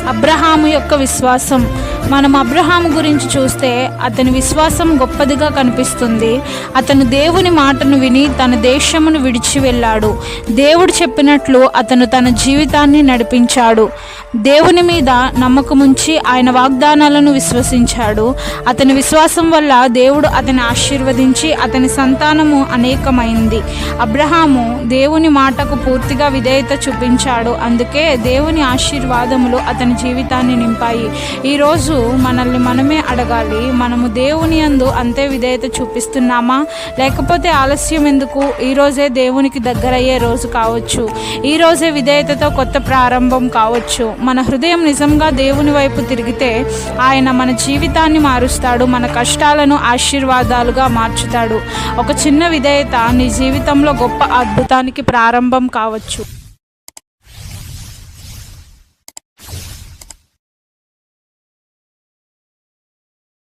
అబ్రహాము యొక్క విశ్వాసం. మనం అబ్రహాము గురించి చూస్తే అతని విశ్వాసం గొప్పదిగా కనిపిస్తుంది. అతను దేవుని మాటను విని తన దేశమును విడిచి వెళ్ళాడు. దేవుడు చెప్పినట్లు అతను తన జీవితాన్ని నడిపించాడు. దేవుని మీద నమ్మకముంచి ఆయన వాగ్దానాలను విశ్వసించాడు. అతని విశ్వాసం వల్ల దేవుడు అతని ఆశీర్వదించి అతని సంతానము అనేకమైంది. అబ్రహాము దేవుని మాటకు పూర్తిగా విధేయత చూపించాడు. అందుకే దేవుని ఆశీర్వాదములు అతని జీవితాన్ని నింపాయి. ఈరోజు మనల్ని మనమే అడగాలి, మనము దేవుని యందు అంతే విధేయత చూపిస్తున్నామా, లేకపోతే ఆలస్యం ఎందుకు? ఈరోజే దేవునికి దగ్గరయ్యే రోజు కావచ్చు. ఈరోజే విధేయతతో కొత్త ప్రారంభం కావచ్చు. మన హృదయం నిజంగా దేవుని వైపు తిరిగితే ఆయన మన జీవితాన్ని మారుస్తాడు, మన కష్టాలను ఆశీర్వాదాలుగా మార్చుతాడు. ఒక చిన్న విధేయత నీ జీవితంలో గొప్ప అద్భుతానికి ప్రారంభం కావచ్చు.